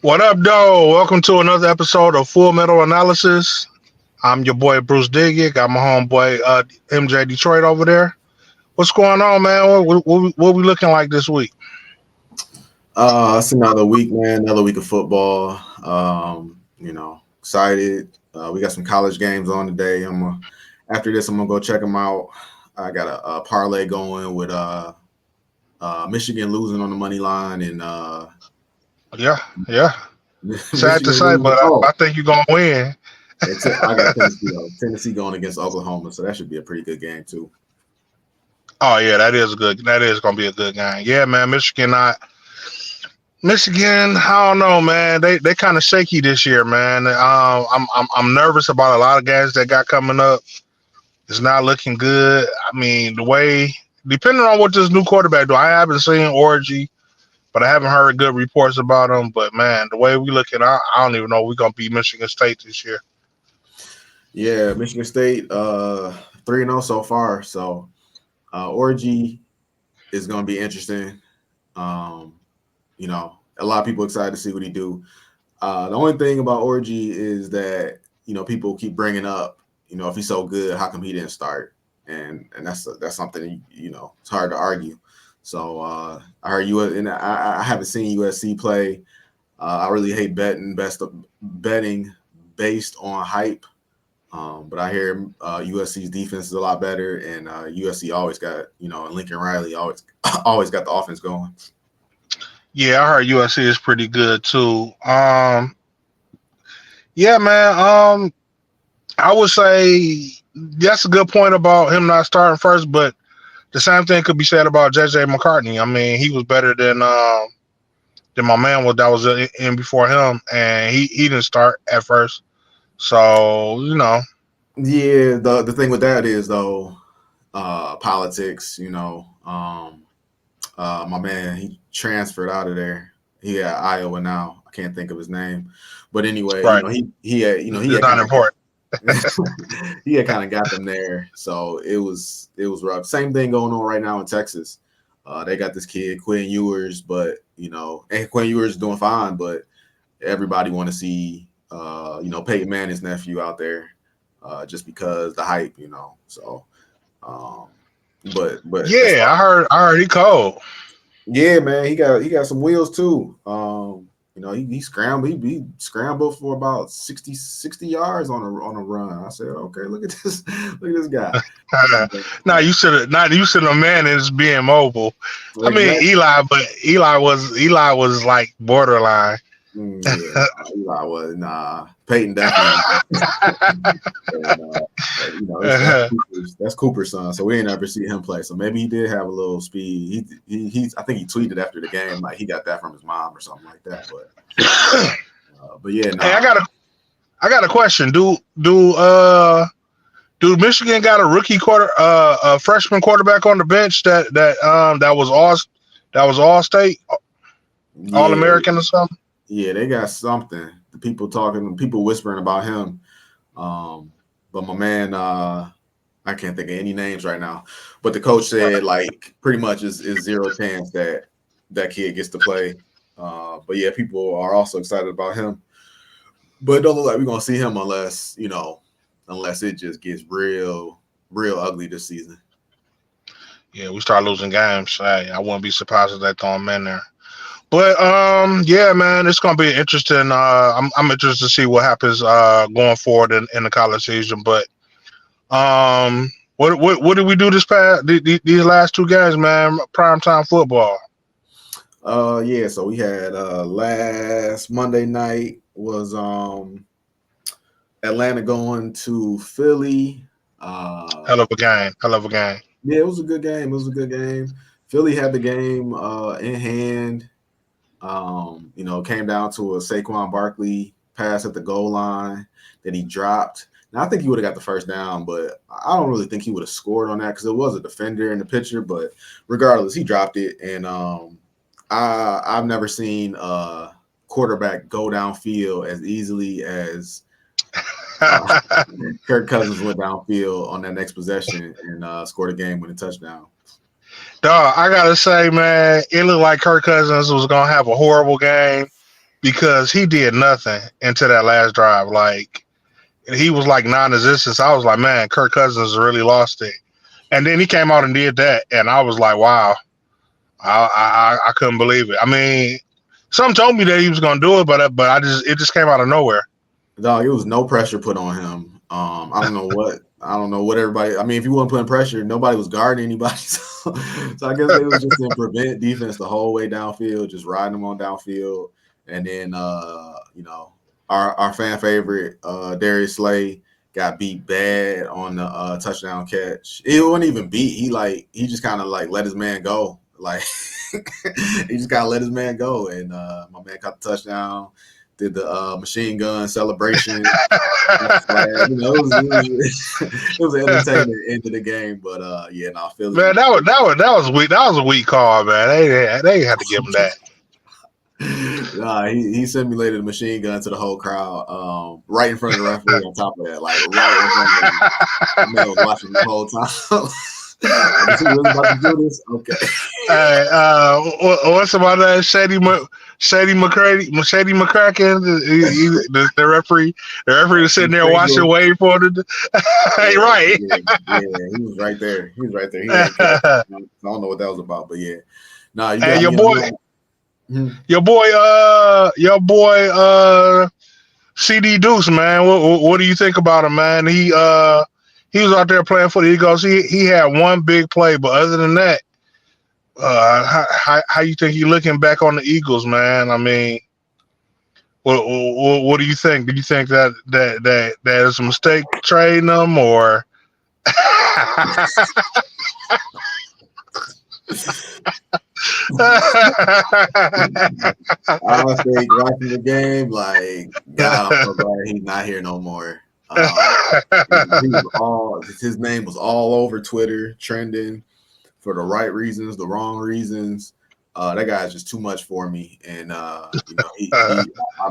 What up, though? Welcome to another episode of Full Metal Analysis. I'm your boy Bruce Diggy. Got my homeboy MJ Detroit over there. What's going on, man? What we looking like this week? It's another week, man. Another week of football. Excited. We got some college games on today. After this, I'm gonna go check them out. I got a parlay going with Michigan losing on the money line and Yeah, yeah. Sad to Michigan say, losing. but I think you're gonna win. I got Tennessee though. Tennessee going against Oklahoma, so that should be a pretty good game too. Oh yeah, that is good. That is gonna be a good game. Yeah, man. Michigan. I don't know, man. They kind of shaky this year, man. I'm nervous about a lot of games that got coming up. It's not looking good. I mean, the way depending on what this new quarterback do, I haven't seen Orgy, but I haven't heard good reports about him. But man, the way we looking, I don't even know we're gonna beat Michigan State this year. Yeah, Michigan State 3-0 so far. So Orgy is going to be interesting. Um, a lot of people excited to see what he do. The only thing about Orgy is that people keep bringing up, if he's so good, how come he didn't start? And that's something it's hard to argue. So I heard you and I haven't seen USC play. I really hate betting based on hype. But I hear USC's defense is a lot better, and USC always got and Lincoln Riley always always got the offense going. Yeah, I heard USC is pretty good too. Yeah, man. I would say that's a good point about him not starting first, but the same thing could be said about JJ McCartney. I mean, he was better than my man was that was in before him, and he didn't start at first. So Yeah, the thing with that is though, politics. My man he transferred out of there. He at Iowa now. I can't think of his name, but anyway, right, he it's had not kind of important. he had kind of got them there. So it was rough. Same thing going on right now in Texas. They got this kid Quinn Ewers, but and Quinn Ewers is doing fine, but everybody want to see Peyton Manning's nephew out there, just because the hype. So, um, but as Yeah, far I heard he cold. yeah, man, he got some wheels too. He scrambled. He scrambled for about 60 yards on a run. I said, okay, look at this, look at this guy. Now you should have man is being mobile. I mean Exactly. Eli, but Eli was like borderline. Yeah, nah, Eli was nah. Peyton definitely. And, that's Cooper's son, so we ain't never see him play. So maybe he did have a little speed. He I think he tweeted after the game like he got that from his mom or something like that. But yeah, Hey, nah. I got a question. Do Michigan got a a freshman quarterback on the bench that was all state, all Yeah, American or something? yeah, they got something. The people whispering about him. Um, but my man, I can't think of any names right now. But the coach said like pretty much is zero chance that that kid gets to play. But yeah, people are also excited about him. But it don't look like we're gonna see him unless it just gets real ugly this season. Yeah, we start losing games. Hey, I wouldn't be surprised if they throw him in there. But yeah, man, it's gonna be interesting. I'm interested to see what happens going forward in the college season. But what did we do these last two games, man? Prime time football. Yeah, so we had last Monday night was Atlanta going to Philly. Uh Hell of a game. Hell of a game. yeah, it was a good game. It was a good game. Philly had the game in hand. Came down to a Saquon Barkley pass at the goal line that he dropped. Now I think he would have got the first down, but I don't really think he would have scored on that because it was a defender in the picture. But regardless, he dropped it, and I've never seen a quarterback go downfield as easily as uh, Kirk Cousins went downfield on that next possession and scored a game-winning touchdown. Dog, I gotta say, man, it looked like Kirk Cousins was gonna have a horrible game. because he did nothing into that last drive. Like he was like non-existent. So I was like, man, Kirk Cousins really lost it. And then he came out and did that, and I was like, wow, I couldn't believe it. I mean, some told me that he was gonna do it, but it just came out of nowhere. Dog, it was no pressure put on him. I don't know what everybody. I mean, if you weren't putting pressure, nobody was guarding anybody. So I guess they was just in prevent defense the whole way downfield, just riding them on downfield. And then our fan favorite Darius Slay got beat bad on the touchdown catch. It wasn't even beat. He just kind of like let his man go. Like he just kind of let his man go, and my man caught the touchdown. Did the machine gun celebration. It was an entertaining end of the game, but Philly. Man, that was weak. That was a weak call, man. They had to give him that. Nah, he simulated a machine gun to the whole crowd, right in front of the referee. On top of that, like right in front of him. The man was watching the whole time. Is he really about to do this? Okay. Hey, what's about that Shady McCracken? The referee, was sitting there watching, waiting for the. Hey, right. He was right there. He was right there. He didn't care. I don't know what that was about, but yeah. Nah, you Hey, got your me boy, on. CD Deuce, man. What do you think about him, man? He was out there playing for the Eagles. He had one big play, but other than that, how you think he looking back on the Eagles, man? I mean, what do you think? Do you think that is a mistake trading them, or? I think watching the game, like God, I'm so glad he's not here no more. His name was all over Twitter, trending for the right reasons, the wrong reasons. That guy's just too much for me, and I'd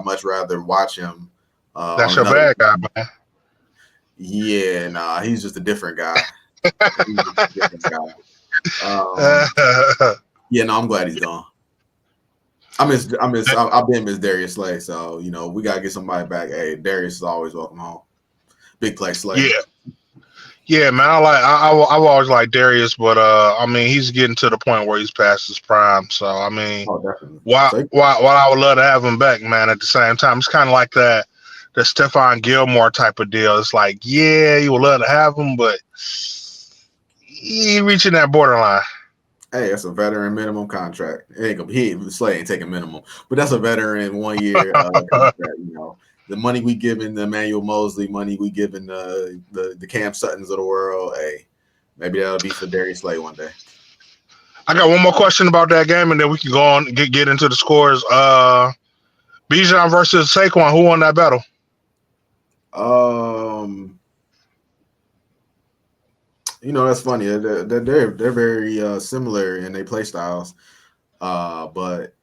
much rather watch him That's on your another. bad guy, man. Yeah, nah, he's just a different guy. He's just a different guy. Yeah, no, I'm glad he's gone. I've been Miss Darius Slay, so we gotta get somebody back. Hey, Darius is always welcome home. Big play Slay. Yeah, man. I've always liked Darius, but I mean, he's getting to the point where he's past his prime. So I mean, Definitely. while I would love to have him back, man, at the same time, it's kind of like the Stephon Gilmore type of deal. It's like, yeah, you would love to have him, but he reaching that borderline. Hey, that's a veteran minimum contract. Slay ain't taking minimum, but that's a veteran 1 year contract. The money we giving the Emmanuel Mosley, money we giving the Cam Suttons of the world. Hey, maybe that'll be for Darius Slay one day. I got one more question about that game, and then we can go on get into the scores. Bijan versus Saquon, who won that battle? That's funny. They're very similar in their play styles, but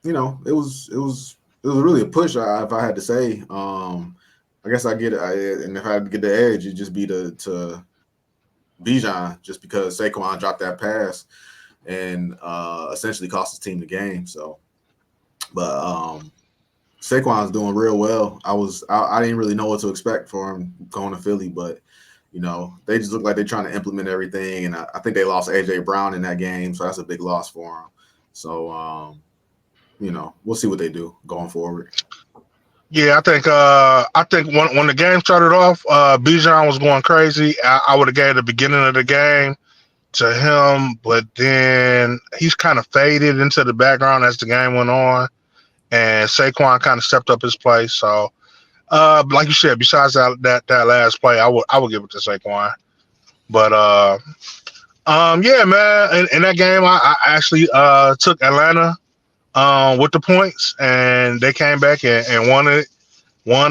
it was really a push. If I had to say, I guess I get it. And if I had to get the edge, it'd just be to Bijan, just because Saquon dropped that pass and essentially cost his team the game. So, but Saquon's doing real well. I didn't really know what to expect for him going to Philly, but they just look like they're trying to implement everything. And I think they lost AJ Brown in that game, so that's a big loss for them. So, we'll see what they do going forward. Yeah, I think when the game started off, Bijan was going crazy. I would have gave the beginning of the game to him, but then he's kind of faded into the background as the game went on, and Saquon kind of stepped up his play. So, like you said, besides that last play, I would give it to Saquon. But yeah, man, in that game, I actually took Atlanta with the points, and they came back and won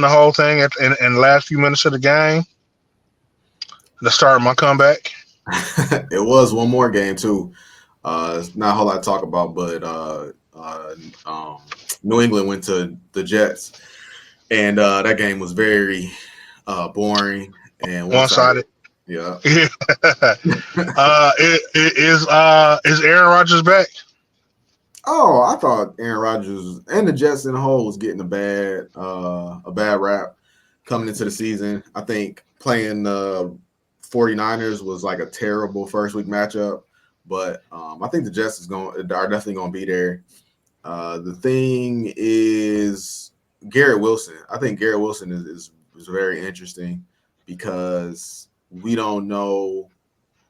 the whole thing in the last few minutes of the game. The start of my comeback. It was one more game too. It's not a whole lot to talk about, but New England went to the Jets, and that game was very boring and One-sided. Yeah. Is Aaron Rodgers back? Oh, I thought Aaron Rodgers and the Jets in the whole was getting a bad rap coming into the season. I think playing the 49ers was like a terrible first week matchup, but I think the Jets are definitely going to be there. The thing is Garrett Wilson. I think Garrett Wilson is very interesting because we don't know.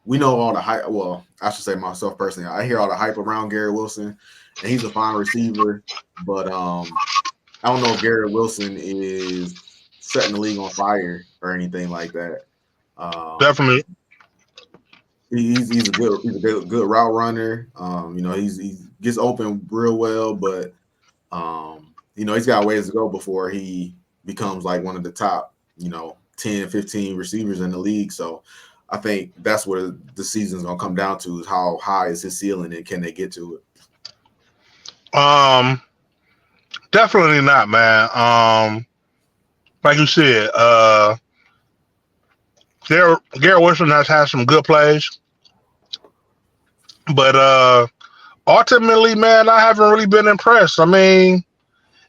We know all the hype. Well, I should say myself personally. I hear all the hype around Garrett Wilson, and he's a fine receiver. But I don't know if Garrett Wilson is setting the league on fire or anything like that. Um, Definitely. he's a good route runner. He gets open real well, but he's got ways to go before he becomes like one of the top 10, 15 receivers in the league. So I think that's what the season's gonna come down to is how high is his ceiling and can they get to it. Um, Definitely not, man. Like you said, Garrett Wilson has had some good plays, but ultimately, man, I haven't really been impressed. I mean,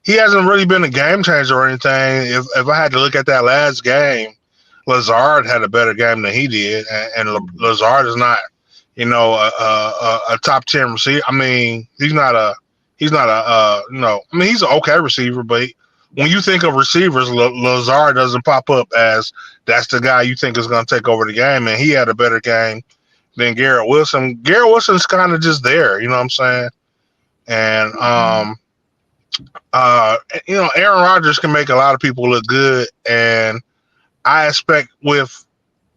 he hasn't really been a game changer or anything. If I had to look at that last game, Lazard had a better game than he did, and Lazard is not, a top 10 receiver. I mean, he's not a, I mean, he's an okay receiver, but when you think of receivers, Lazard doesn't pop up as that's the guy you think is going to take over the game, and he had a better game than Garrett Wilson. Garrett Wilson's kind of just there, you know what I'm saying? And uh, Aaron Rodgers can make a lot of people look good, and I expect with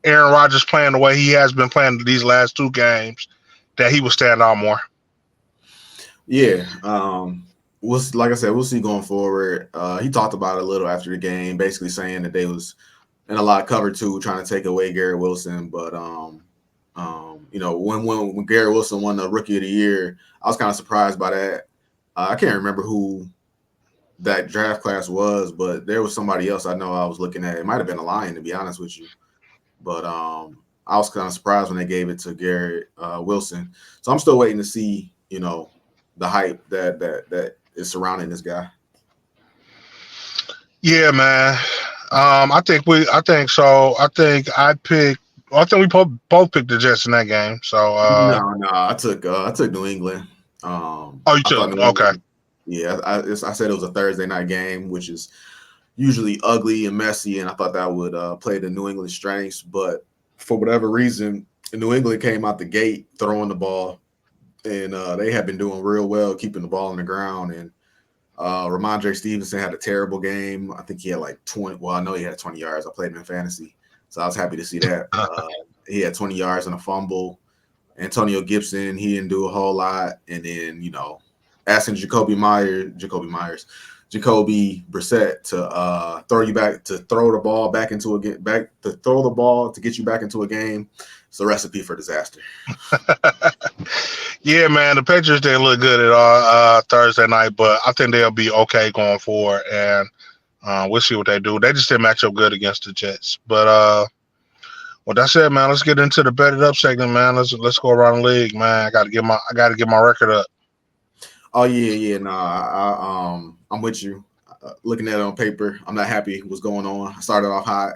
Aaron Rodgers playing the way he has been playing these last two games, that he will stand out more. Yeah. Like I said, we'll see going forward. He talked about it a little after the game, basically saying that they was in a lot of cover two, trying to take away Garrett Wilson. But when Garrett Wilson won the Rookie of the Year, I was kind of surprised by that. I can't remember who that draft class was, but there was somebody else I know I was looking at. It might have been a Lion, to be honest with you. But I was kind of surprised when they gave it to Garrett Wilson. So I'm still waiting to see, the hype that is surrounding this guy. Yeah, man. I think so. I think we both picked the Jets in that game. So, No, I took New England. oh, you I thought took New okay. England. Yeah, I said it was a Thursday night game, which is usually ugly and messy, and I thought that would play to New England's strengths. But for whatever reason, New England came out the gate throwing the ball, and they have been doing real well keeping the ball on the ground. And Ramondre Stevenson had a terrible game. I think he had like 20. Well, I know he had 20 yards. I played him in fantasy, so I was happy to see that. He had 20 yards and a fumble. Antonio Gibson, he didn't do a whole lot. And then, asking Jacoby Brissett to throw the ball back into throw the ball to get you back into a game. It's a recipe for disaster. Yeah, man. The Patriots didn't look good at all Thursday night, but I think they'll be okay going forward, and we'll see what they do. They just didn't match up good against the Jets, but well, that's it, man. Let's get into the bet it up segment, man. Let's go around the league, man. I got to get my record up. Oh yeah. No, I'm with you. Looking at it on paper, I'm not happy what's going on. I started off hot.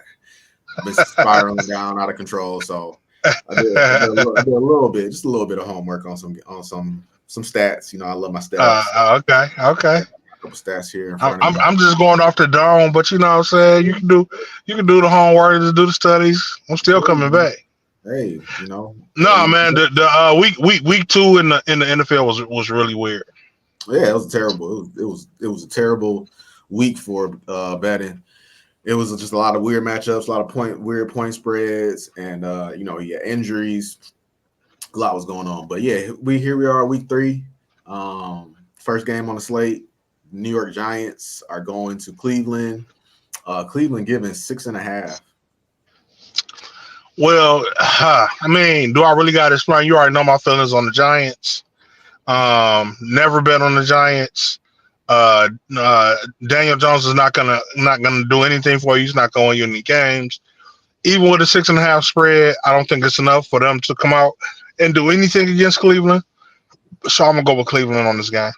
I've been spiraling down out of control. So I did a little bit, just a little bit of homework on some stats. I love my stats. So Okay, okay. a couple stats here in I'm, front of I'm me. I'm just going off the dome, but you know what I'm saying. You can do the homework, just do the studies. I'm still Yeah, coming back. hey, No, man. The week two in the NFL was really weird. yeah, it was terrible. It was a terrible week for betting. It was just a lot of weird matchups, a lot of weird point spreads, and he had injuries. A lot was going on, but yeah, we are week three. First game on the slate. New York Giants are going to Cleveland. Cleveland giving 6.5. Well, I mean, do I really got to explain? You already know my feelings on the Giants. Never bet on the Giants. Daniel Jones is not gonna do anything for you. He's not going to win you any games. Even with a 6.5 spread, I don't think it's enough for them to come out and do anything against Cleveland. So I'm gonna go with Cleveland on this game.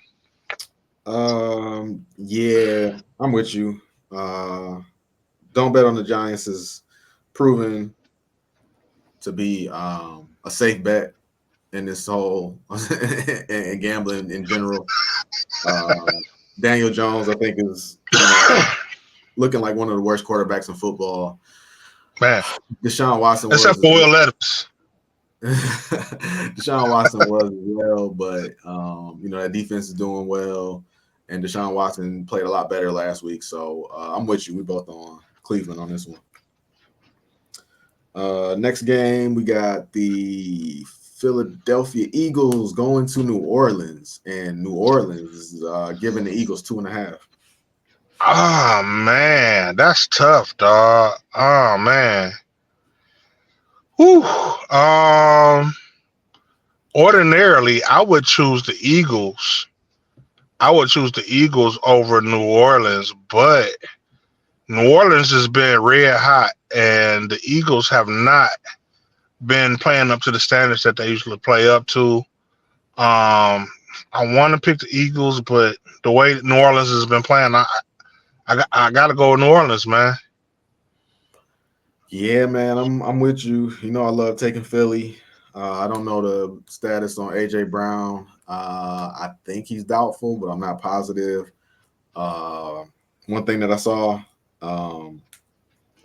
Yeah, I'm with you. Uh, don't bet on the Giants is proven to be a safe bet in this whole and gambling in general. Uh, Daniel Jones, I think, is looking like one of the worst quarterbacks in football. Man, Deshaun Watson was except as for Will well. Levis. Deshaun Watson was as well, but that defense is doing well, and Deshaun Watson played a lot better last week. So I'm with you. We both on Cleveland on this one. Next game, we got the Philadelphia Eagles going to New Orleans, and New Orleans is giving the Eagles 2.5. Oh man, that's tough, dog. Oh man. Whew. Ordinarily, I would choose the Eagles. I would choose the Eagles over New Orleans, but New Orleans has been red hot, and the Eagles have not been playing up to the standards that they usually play up to. I want to pick the Eagles, but the way New Orleans has been playing, I got to go with New Orleans, man. Yeah, man, I'm with you. You know, I love taking Philly. I don't know the status on AJ Brown. I think he's doubtful, but I'm not positive. Uh, One thing that I saw, um,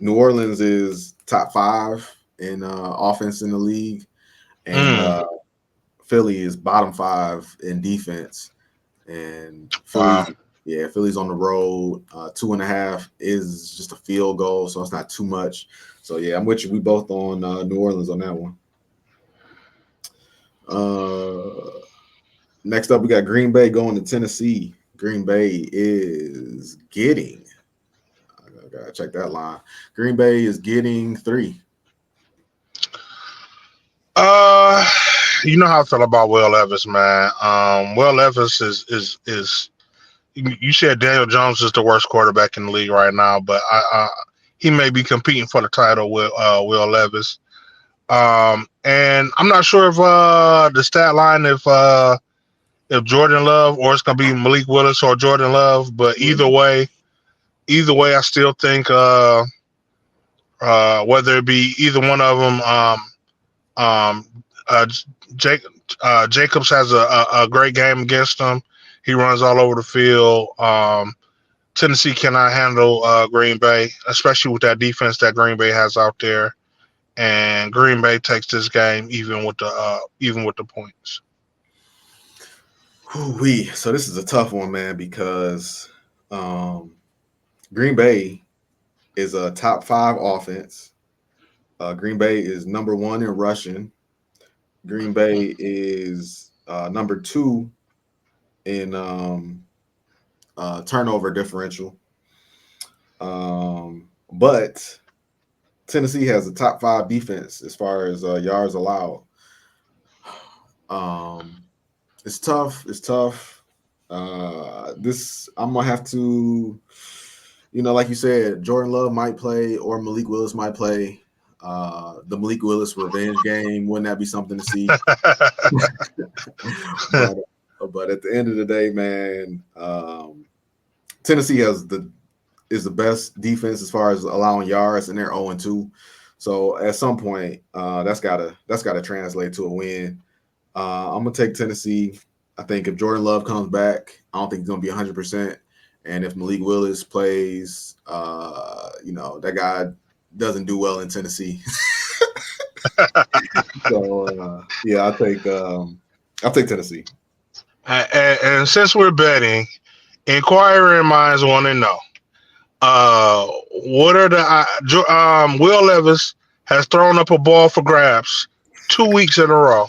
New Orleans is top 5 in offense in the league, and Mm, Philly is bottom 5 in defense. And wow. Philly's on the road. 2.5 is just a field goal, so it's not too much. So yeah, I'm with you. We both on New Orleans on that one. Uh, Next up, we got Green Bay going to Tennessee. Green Bay is getting. I gotta check that line. Green Bay is getting 3. Uh, you know how I feel about Will Levis, man. Will Levis is you said Daniel Jones is the worst quarterback in the league right now, but he may be competing for the title with Will Levis. And I'm not sure if the stat line if Jordan Love or it's gonna be Malik Willis or Jordan Love, but either way, I still think whether it be either one of them, um, Jake Jacobs has a great game against them. He runs all over the field. Tennessee cannot handle Green Bay, especially with that defense that Green Bay has out there. And Green Bay takes this game even with the points. We so this is a tough one, man, because um, Green Bay is a top 5 offense. Green Bay is number 1 in rushing. Green Bay is number 2 in turnover differential. But Tennessee has a top 5 defense as far as yards allowed. Um, it's tough. It's tough. This I'm gonna have to, like you said, Jordan Love might play or Malik Willis might play. The Malik Willis revenge game, wouldn't that be something to see? but but at the end of the day, man, Tennessee is the best defense as far as allowing yards, and they're 0-2. So at some point, that's gotta translate to a win. I'm gonna take Tennessee. I think if Jordan Love comes back, I don't think he's gonna be 100%. And if Malik Willis plays, that guy doesn't do well in Tennessee. So yeah, I'll take Tennessee. And since we're betting, inquiring minds want to know. What are the Will Levis has thrown up a ball for grabs 2 weeks in a row.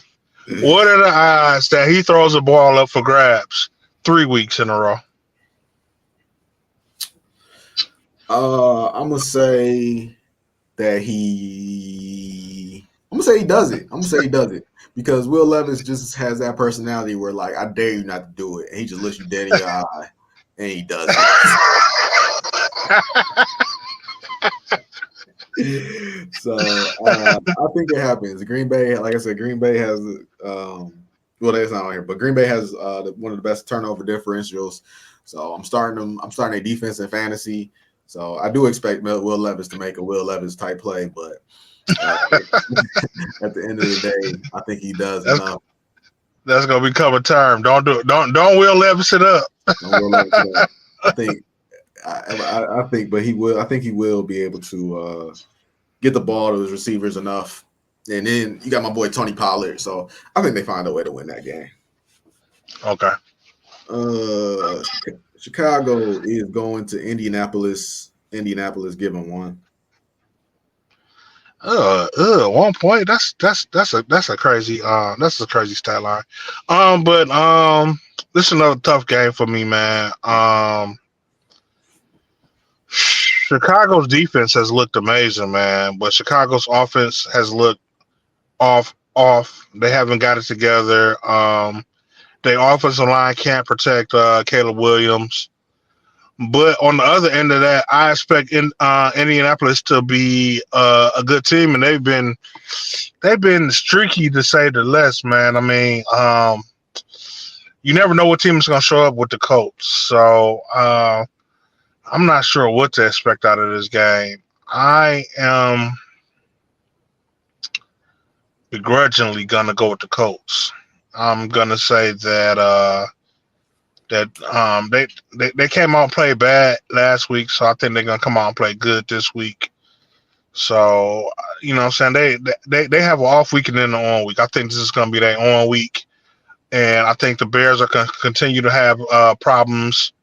What are the odds that he throws a ball up for grabs 3 weeks in a row? I'm gonna say that I'm gonna say he does it. I'm gonna say he does it because Will Levis just has that personality where like I dare you not to do it, and he just looks you dead in your eye, and he does it. So I think it happens. Green Bay, like I said, Green Bay has um, Well, that's not on here, but Green Bay has one of the best turnover differentials. So I'm starting them. I'm starting a defense in fantasy. So I do expect Will Levis to make a Will Levis type play, but uh, at the end of the day, I think he does That's enough. that's gonna become a term. Don't do it. Don't Will Levis it up. And Will Levis, I think, I think, but he will. I think he will be able to get the ball to his receivers enough. And then you got my boy Tony Pollard. So I think they find a way to win that game. Okay. Uh, Chicago is going to Indianapolis. Indianapolis given one. 1 point. That's a crazy stat line. But this is another tough game for me, man. Chicago's defense has looked amazing, man, but Chicago's offense has looked off. They haven't got it together. Their offensive line can't protect Caleb Williams. But on the other end of that, I expect Indianapolis to be a good team, and they've been streaky to say the less, man. I mean, you never know what team is going to show up with the Colts, so I'm not sure what to expect out of this game. I am begrudgingly gonna go with the Colts. I'm gonna say that they came out and played bad last week, so I think they're gonna come out and play good this week. So you know what I'm saying, they have an off week and then an on week. I think this is gonna be their on week, and I think the Bears are gonna continue to have problems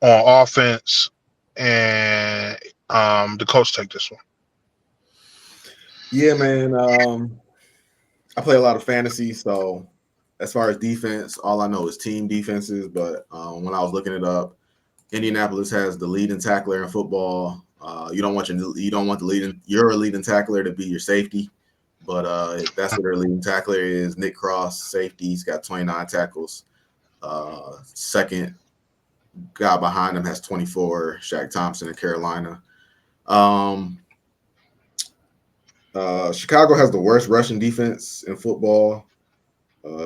on offense, and the Colts take this one. Yeah, man. I play a lot of fantasy, so as far as defense, all I know is team defenses. But when I was looking it up, Indianapolis has the leading tackler in football. You don't want the leading tackler to be your safety, but that's what their leading tackler is. Nick Cross, safety. He's got 29 tackles. Second guy behind him has 24. Shaq Thompson in Carolina. Um, Chicago has the worst rushing defense in football.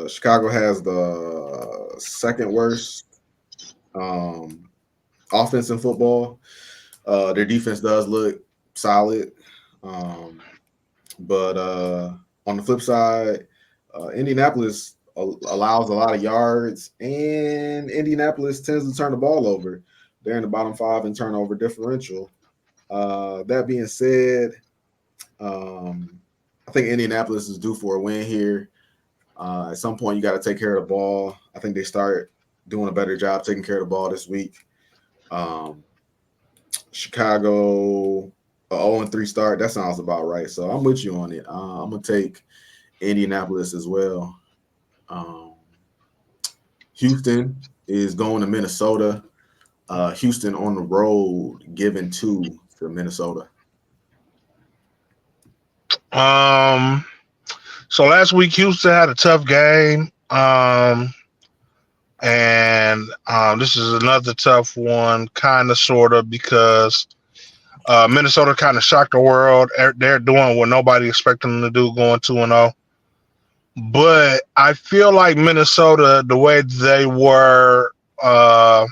Chicago has the second worst um, offense in football. Their defense does look solid, but on the flip side, Indianapolis allows a lot of yards, and Indianapolis tends to turn the ball over. They're in the bottom five in turnover differential. That being said, I think Indianapolis is due for a win here. At some point, you got to take care of the ball. I think they start doing a better job taking care of the ball this week. Chicago, a 0-3 start. That sounds about right. So I'm with you on it. I'm gonna take Indianapolis as well. Um, Houston is going to Minnesota. Houston on the road, giving 2 to Minnesota. Um, so last week Houston had a tough game. And this is another tough one, kind of, sort of, because Minnesota kind of shocked the world. They're doing what nobody expected them to do, going 2-0. But I feel like Minnesota, the way they were the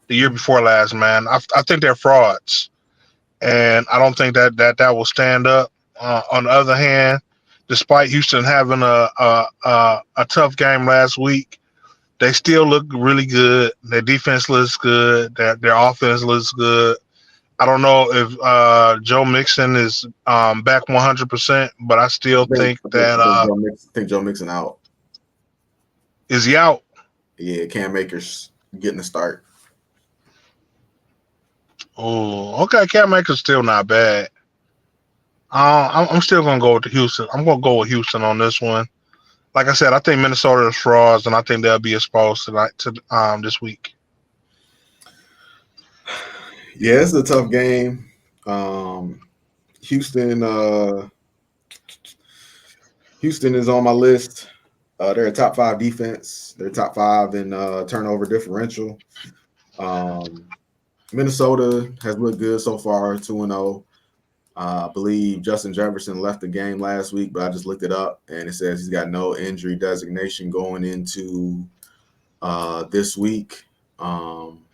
year before last, man, I think they're frauds, and I don't think that will stand up. On the other hand, despite Houston having a tough game last week, they still look really good. Their defense looks good. Their offense looks good. I don't know if Joe Mixon is back 100%, but I still think that I think Joe Mixon out. is he out? Yeah, Cam Akers getting the start. Oh, okay. Cam Akers still not bad. I'm still gonna go with the Houston. I'm gonna go with Houston on this one. Like I said, I think Minnesota is frauds, and I think they'll be exposed tonight to this week. Yeah, it's a tough game. Houston, Houston is on my list. They're a top 5 defense. They're top 5 in turnover differential. Minnesota has looked good so far, 2-0. I believe Justin Jefferson left the game last week, but I just looked it up and it says he's got no injury designation going into this week. Um,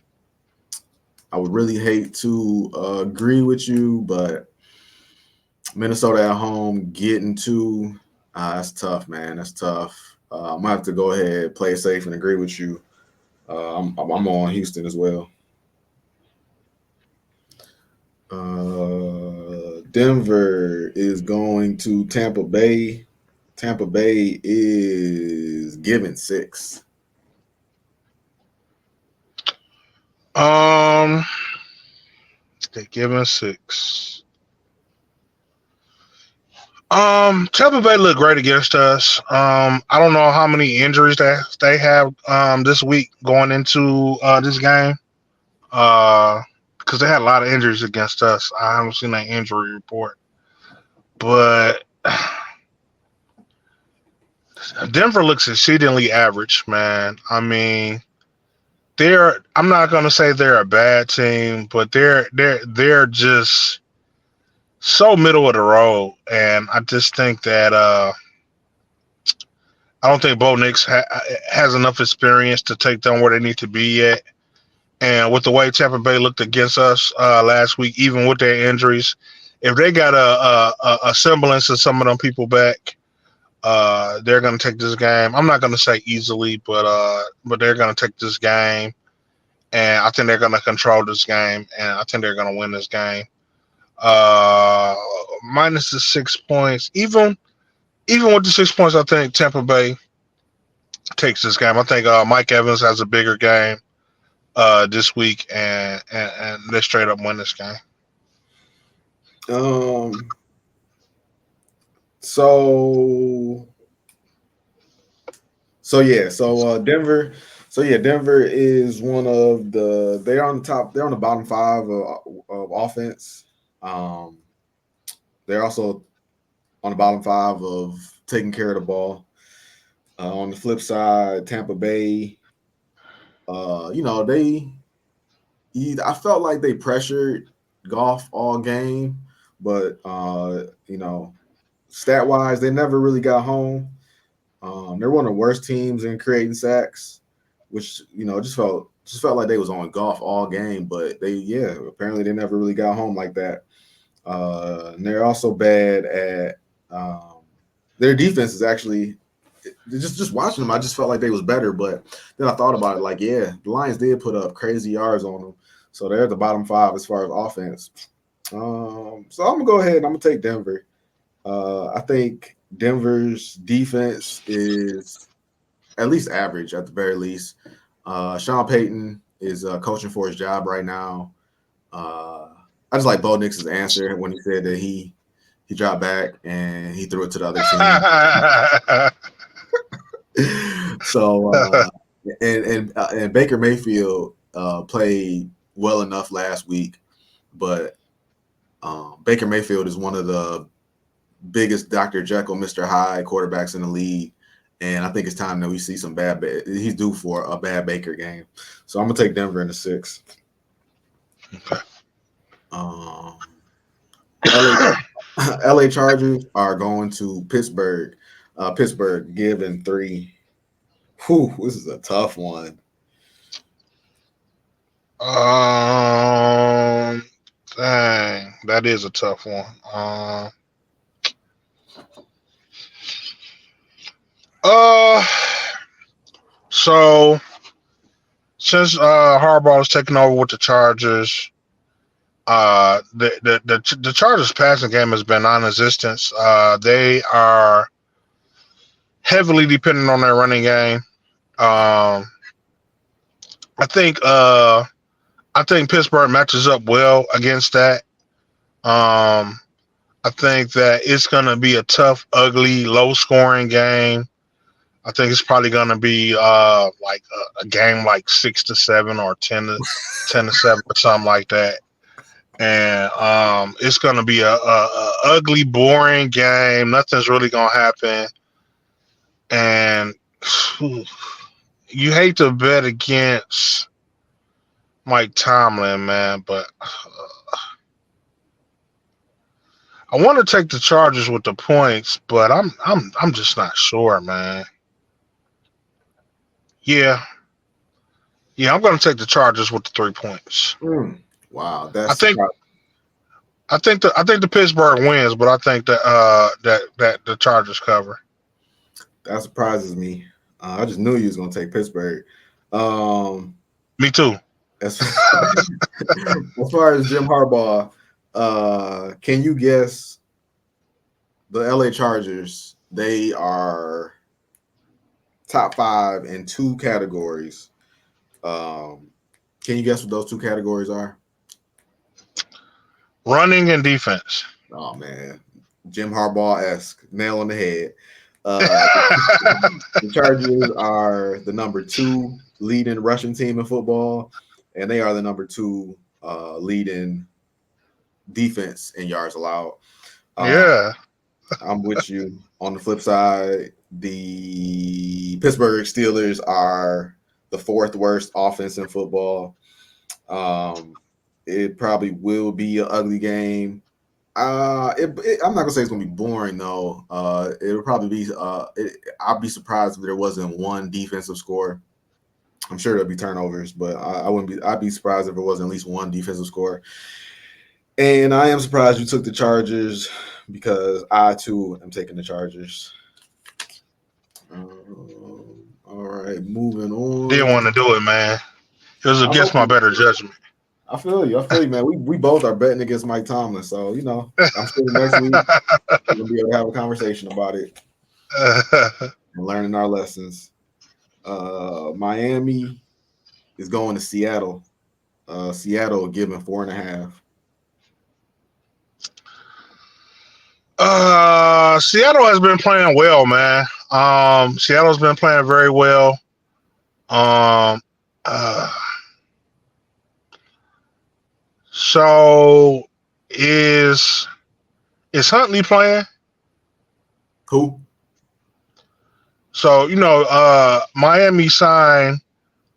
I would really hate to agree with you, but Minnesota at home getting two, that's tough, man. That's tough. I'm gonna have to go ahead, play it safe, and agree with you. I'm on Houston as well. Denver is going to Tampa Bay. Tampa Bay is giving six. Um, they giving six. Tampa Bay looked great against us. I don't know how many injuries that they have this week going into this game. Because they had a lot of injuries against us. I haven't seen that injury report, but Denver looks exceedingly average, man. I mean, they're. I'm not gonna say they're a bad team, but they're just so middle of the road, and I just think that I don't think Bo Nix has enough experience to take them where they need to be yet. And with the way Tampa Bay looked against us last week, even with their injuries, if they got a semblance of some of them people back, they're going to take this game. I'm not going to say easily, but they're going to take this game, and I think they're going to control this game, and I think they're going to win this game. Uh, Minus the 6 points, even with the 6 points, I think Tampa Bay takes this game. I think Mike Evans has a bigger game this week, and they straight up win this game. Um, so Denver. So yeah, Denver is one of the. They're on the top. They're on the bottom five of offense. Um, they're also on the bottom five of taking care of the ball. On the flip side, Tampa Bay. They. I felt like they pressured Golf all game, but stat wise, they never really got home. They're one of the worst teams in creating sacks, which just felt like they was on Golf all game. But apparently they never really got home like that. And they're also bad at um, their defense is actually just watching them. I just felt like they was better, but then I thought about it, like the Lions did put up crazy yards on them, so they're at the bottom five as far as offense. So I'm gonna go ahead and I'm gonna take Denver. I think Denver's defense is at least average at the very least. Sean Payton is coaching for his job right now. Uh, I just like Bo Nix's answer when he said that he dropped back and he threw it to the other team. So and Baker Mayfield played well enough last week, but Baker Mayfield is one of the biggest Dr. Jekyll, Mr. Hyde quarterbacks in the league. And I think it's time that we see some bad. He's due for a bad Baker game, so I'm gonna take Denver in the six. Okay. Um, LA LA Chargers are going to Pittsburgh. Pittsburgh giving three. Whew, this is a tough one. Um, Dang, that is a tough one. Uh, so since Harbaugh is taking over with the Chargers, the Chargers passing game has been non-existent. They are heavily dependent on their running game. Um, I think uh, I think Pittsburgh matches up well against that. Um, I think that it's going to be a tough, ugly, low-scoring game. I think it's probably going to be like a game like 6-7 or 10-7 or something like that. And it's going to be a ugly, boring game. Nothing's really going to happen. And you hate to bet against Mike Tomlin, man, but I want to take the Chargers with the points, but I'm just not sure, man. Yeah, yeah, I'm gonna take the Chargers with the 3 points. Mm. Wow, I that's think I think the Pittsburgh wins, but I think that that the Chargers cover. that surprises me. I just knew you was gonna take Pittsburgh. Um, Me too. as as far as Jim Harbaugh, can you guess the LA Chargers? They are top five in two categories. Um, can you guess what those two categories are? Running and defense. Oh man, Jim Harbaugh esque, nail on the head. Uh, the Chargers are the number two leading rushing team in football, and they are the number two leading defense in yards allowed. Uh, Yeah, I'm with you. On the flip side, the Pittsburgh Steelers are the fourth worst offense in football. Um, it probably will be an ugly game. I'm not gonna say it's gonna be boring though. It'll probably be. I'll be surprised if there wasn't one defensive score. I'm sure there'll be turnovers, but I wouldn't be. I'd be surprised if there wasn't at least one defensive score. And I am surprised you took the Chargers because I too am taking the Chargers. All right, moving didn't on. want to do it, man. It was I know against my better judgment. I feel you. I feel you, man. We both are betting against Mike Tomlin, so I'm sure next week we're gonna be able to have a conversation about it and learning our lessons. Miami is going to Seattle. Seattle giving 4.5. Seattle has been playing well, man. Seattle's been playing very well. Um, uh, so is is Huntley playing? Who? So Miami signed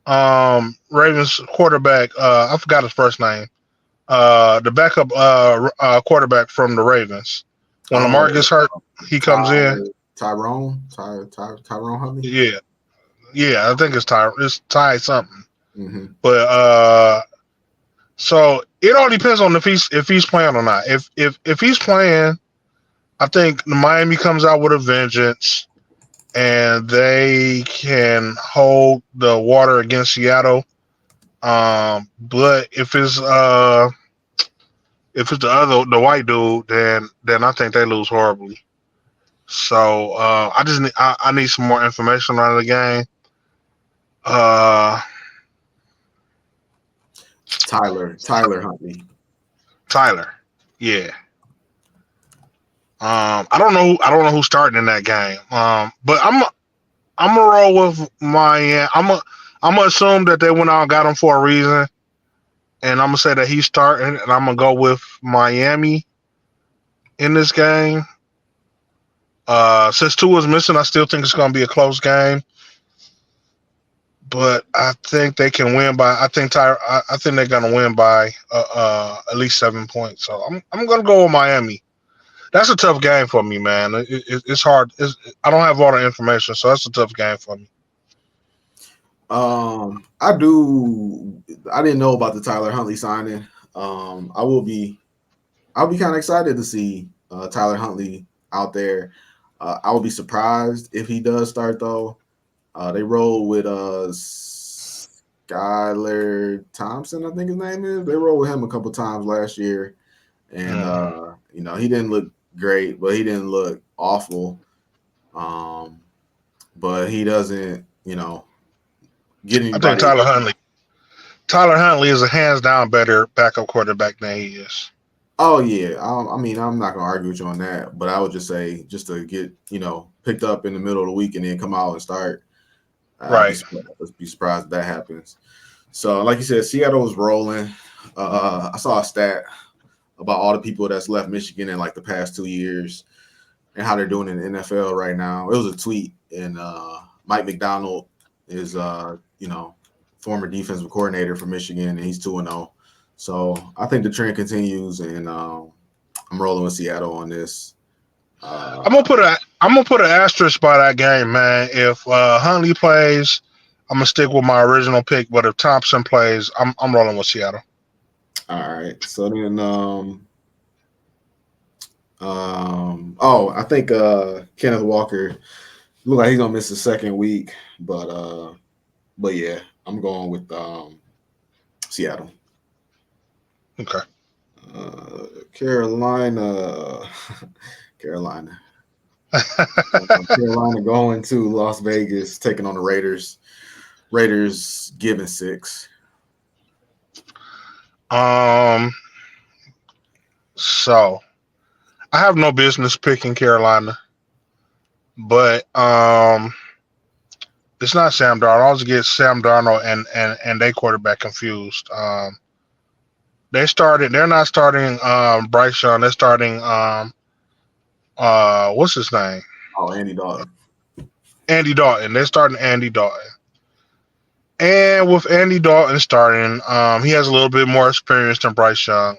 Ravens quarterback. I forgot his first name. The backup quarterback from the Ravens. When Lamar Oh, gets hurt, he Ty, comes in. Tyrone Huntley. Yeah, yeah. I think it's Ty something. Mm-hmm. But so it all depends on if he's playing or not. If he's playing, I think Miami comes out with a vengeance, and they can hold the water against Seattle. But if it's the white dude, then I think they lose horribly. So I need some more information on the game. Uh, Tyler Huntley. Tyler, yeah. I don't know who's starting in that game. But I'm gonna roll with Miami. I'm gonna assume that they went out and got him for a reason, and I'm gonna say that he's starting, and I'm gonna go with Miami in this game. Since Tua's missing, I still think it's gonna be a close game, but I think they can win by. I think they're gonna win by at least 7 points. So I'm gonna go with Miami. That's a tough game for me, man. It's hard. I don't have all the information, so that's a tough game for me. I do. I didn't know about the Tyler Huntley signing. I'll be kind of excited to see Tyler Huntley out there. I would be surprised if he does start though. They roll with Skylar Thompson, I think his name is. They rolled with him a couple times last year, and Mm. he didn't look great, but he didn't look awful. Um, but he doesn't, get I think anybody. Tyler Huntley is a hands down better backup quarterback than he is. Oh yeah, I mean, I'm not gonna argue with you on that, but I would just say just to get picked up in the middle of the week and then come out and start. Right. I'd be surprised if that happens. So, like you said, Seattle was rolling. I saw a stat about all the people that's left Michigan in like the past 2 years and how they're doing in the NFL right now. It was a tweet, and Mike McDonald is former defensive coordinator for Michigan, and he's 2-0. So I think the trend continues, and I'm rolling with Seattle on this. I'm gonna put an asterisk by that game, man. If Huntley plays, I'm gonna stick with my original pick. But if Thompson plays, I'm rolling with Seattle. All right. So then, I think Kenneth Walker look like he's gonna miss the second week, but yeah, I'm going with Seattle. Okay. Carolina, Carolina, Carolina going to Las Vegas, taking on the Raiders. Raiders giving 6. um. So I have no business picking Carolina, but it's not Sam Darnold. I always get Sam Darnold and they quarterback confused. They're not starting Bryce Young. They're starting what's his name? Oh, Andy Dalton. Andy Dalton. They're starting Andy Dalton. And with Andy Dalton starting, he has a little bit more experience than Bryce Young.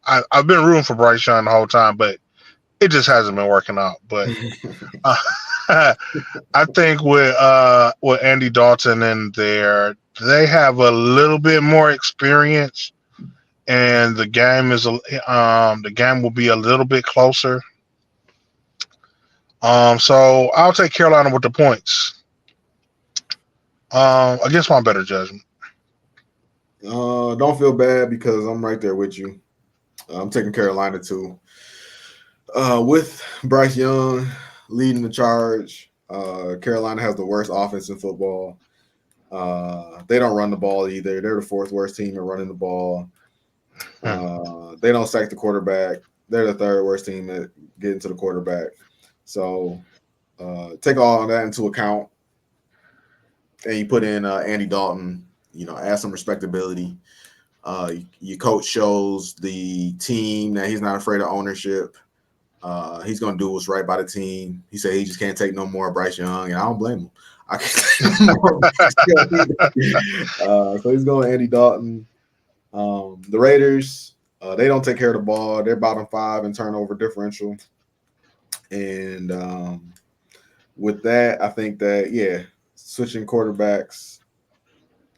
I've been rooting for Bryce Young the whole time, but it just hasn't been working out. But I think with Andy Dalton in there, they have a little bit more experience, and the game will be a little bit closer. So I'll take Carolina with the points. Against my better judgment. Don't feel bad because I'm right there with you. I'm taking Carolina too. With Bryce Young leading the charge, Carolina has the worst offense in football. They don't run the ball either. They're the fourth worst team at running the ball. Hmm. They don't sack the quarterback. They're the third worst team at getting to the quarterback. So take all of that into account, and you put in Andy Dalton. Add some respectability. Your coach shows the team that he's not afraid of ownership. He's gonna do what's right by the team. He said he just can't take no more Bryce Young, and I don't blame him. I can't take no more Bryce Young either. So he's going Andy Dalton. The Raiders, they don't take care of the ball. They're bottom 5 in turnover differential, and with that, I think that switching quarterbacks.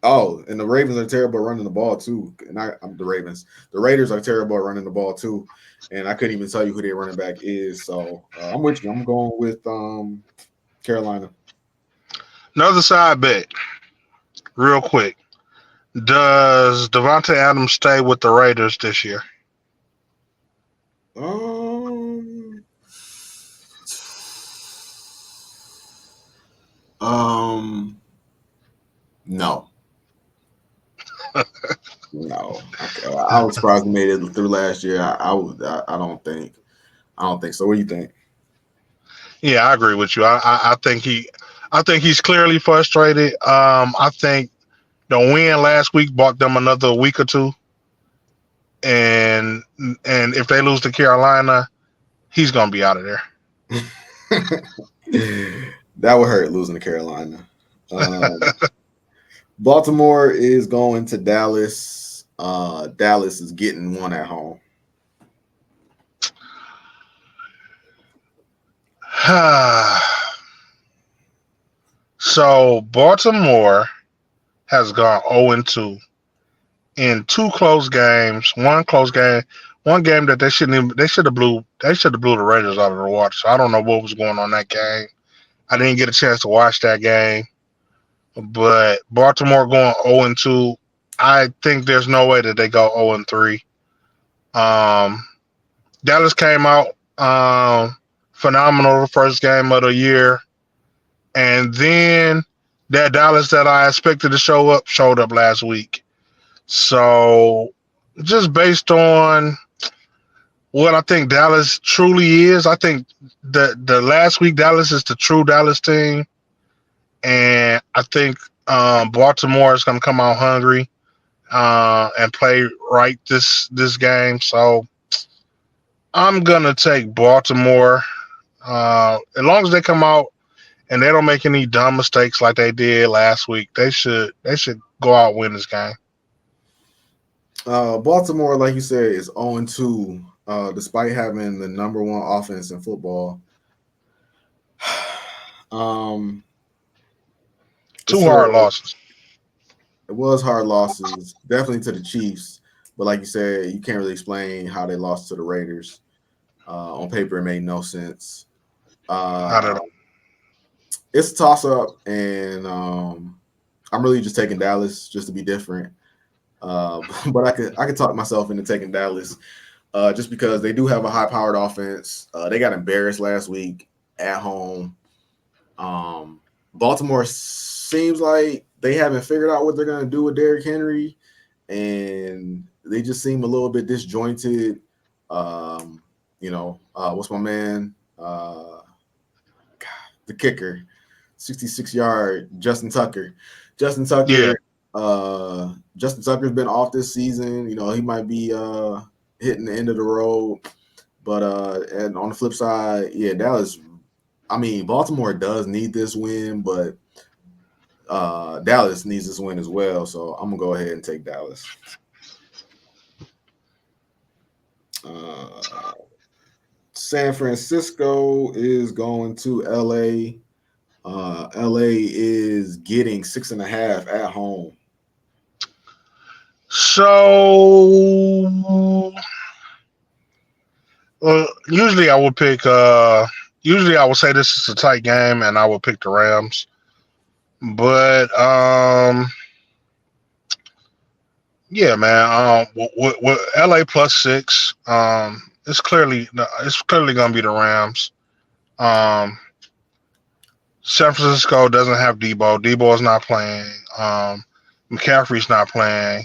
Oh, and the Ravens are terrible at running the ball too. And I'm the Ravens. The Raiders are terrible at running the ball too. And I couldn't even tell you who their running back is. So I'm with you. I'm going with Carolina. Another side bet, real quick. Does Devontae Adams stay with the Raiders this year? Um, um, no, no. I was surprised he made it through last year. I I don't think so. What do you think? Yeah, I agree with you. I think he's clearly frustrated. I think the win last week bought them another week or two, and if they lose to Carolina, he's gonna be out of there. That would hurt losing to Carolina. Um, Baltimore is going to Dallas. Dallas is getting one at home. So Baltimore has gone 0-2 in two close games, one game that they should have blew the Raiders out of the water. So I don't know what was going on in that game. I didn't get a chance to watch that game, but Baltimore going 0-2. I think there's no way that they go 0-3. Um, Dallas came out phenomenal the first game of the year, and then that Dallas that I expected to show up showed up last week. So just based on what I think Dallas truly is, I think the last week Dallas is the true Dallas team, and I think Baltimore is going to come out hungry and play right this game. So I'm gonna take Baltimore. As long as they come out and they don't make any dumb mistakes like they did last week, they should go out and win this game. Baltimore, like you said, is 0-2 despite having the number one offense in football. um, Two it's a hard losses. it was hard losses, definitely to the Chiefs. But like you said, you can't really explain how they lost to the Raiders. On paper, it made no sense. Not at Uh, all. it's a toss up, and I'm really just taking Dallas just to be different. But I could talk myself into taking Dallas just because they do have a high powered offense. They got embarrassed last week at home. Um, Baltimore seems like they haven't figured out what they're going to do with Derrick Henry, and they just seem a little bit disjointed. Um, what's my man? The kicker, 66-yard Justin Tucker. Justin Yeah. Tucker. Justin Tucker's been off this season. He might be hitting the end of the road. But and on the flip side, yeah, Dallas. I mean, Baltimore does need this win, but Dallas needs this win as well. So I'm gonna go ahead and take Dallas. Uh, San Francisco is going to LA. LA is getting 6.5 at home. So usually I would pick. Usually I would say this is a tight game, and I would pick the Rams. But yeah, man. With LA plus 6, it's clearly gonna be the Rams. Um, San Francisco doesn't have Debo. Debo is not playing. McCaffrey's not playing.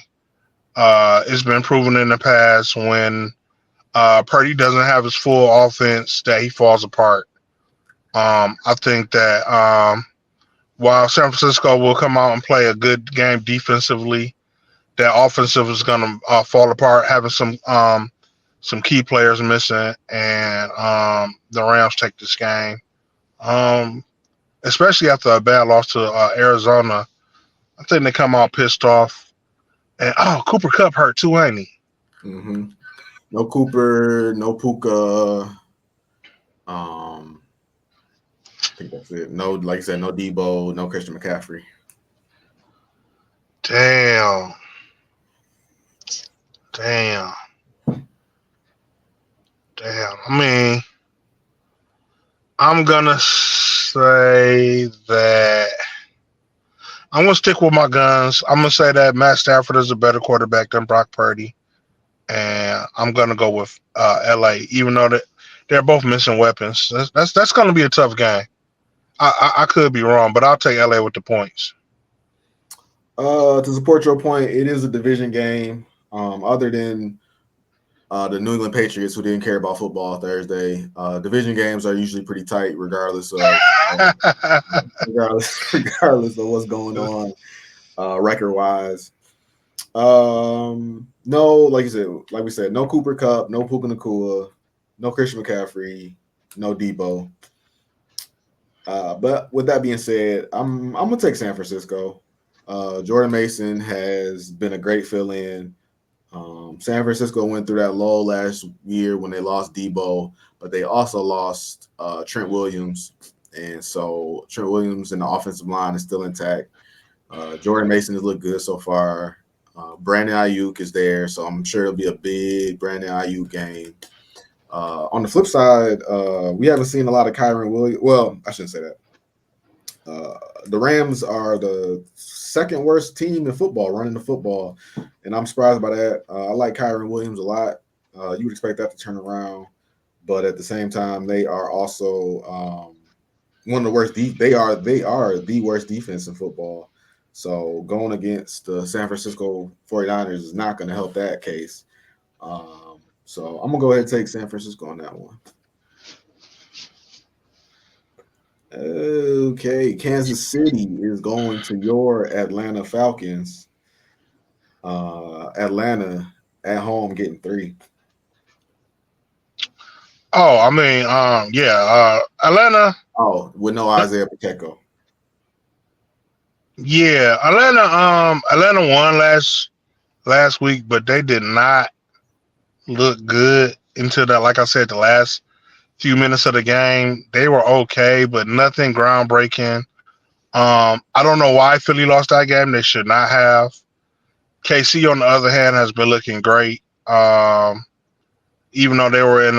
It's been proven in the past when Purdy doesn't have his full offense that he falls apart. I think that while San Francisco will come out and play a good game defensively, that offensive is going to fall apart, having some key players missing, and the Rams take this game. Um, Especially after a bad loss to Arizona, I think they come out pissed off. And Cooper Cup hurt too, ain't he? Mm-hmm. No Cooper, no Puka. I think that's it. No, like I said, no Debo, no Christian McCaffrey. Damn, damn, damn. I mean, I'm gonna say that I'm gonna stick with my guns. I'm gonna say that Matt Stafford is a better quarterback than Brock Purdy, and I'm gonna go with LA, even though they're both missing weapons. That's gonna be a tough game. I could be wrong, but I'll take LA with the points. To support your point, it is a division game. Other than the New England Patriots, who didn't care about football Thursday, division games are usually pretty tight, regardless of what's going on record wise. No, like we said, no Cooper Cup, no Puka Nakua, no Christian McCaffrey, no Debo. But with that being said, I'm gonna take San Francisco. Jordan Mason has been a great fill-in. San Francisco went through that lull last year when they lost Debo, but they also lost Trent Williams, and so Trent Williams and the offensive line is still intact. Jordan Mason has looked good so far. Brandon Ayuk is there, so I'm sure it'll be a big Brandon Ayuk game. On the flip side, we haven't seen a lot of Kyron Williams. Well, I shouldn't say that. Uh, the Rams are the second worst team in football, running the football, and I'm surprised by that. I like Kyron Williams a lot. You would expect that to turn around, but at the same time, they are also one of the worst. They are the worst defense in football. So going against the San Francisco 49ers is not going to help that case. So I'm gonna go ahead and take San Francisco on that one. Okay, Kansas City is going to your Atlanta Falcons. Atlanta at home getting 3. Oh, I mean, yeah, Atlanta. Oh, with no Isaiah Pacheco. Yeah, Atlanta won last week, but they did not look good. into the, like I said, the last few minutes of the game. They were okay, but nothing groundbreaking. I don't know why Philly lost that game. They should not have. KC, on the other hand, has been looking great. Even though they were in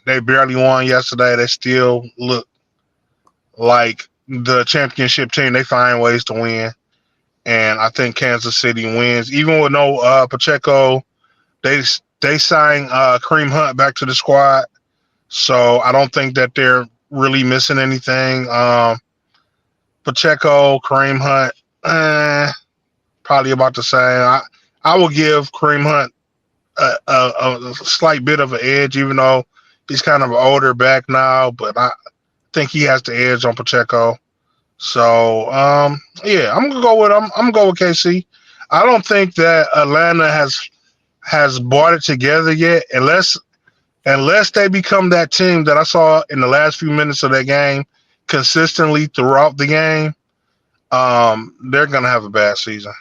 they barely won yesterday, they still look like the championship team. They find ways to win, and I think Kansas City wins. Even with no Pacheco, they they signed Kareem Hunt back to the squad, so I don't think that they're really missing anything. Pacheco, Kareem Hunt, probably about the same. I will give Kareem Hunt a slight bit of an edge, even though he's kind of an older back now. But I think he has the edge on Pacheco. So yeah, I'm gonna go with KC. I don't think that Atlanta has brought it together yet, unless they become that team that I saw in the last few minutes of that game consistently throughout the game. They're gonna have a bad season.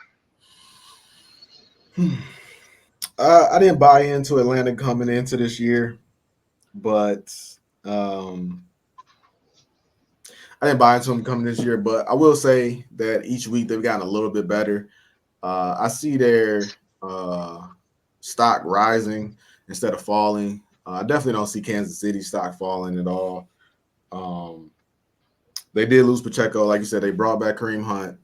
I didn't buy into Atlanta coming into this year, but um, I didn't buy into them coming this year. But I will say that each week they've gotten a little bit better. I see their stock rising instead of falling. I definitely don't see Kansas City stock falling at all. Um, they did lose Pacheco, like you said. They brought back Kareem Hunt.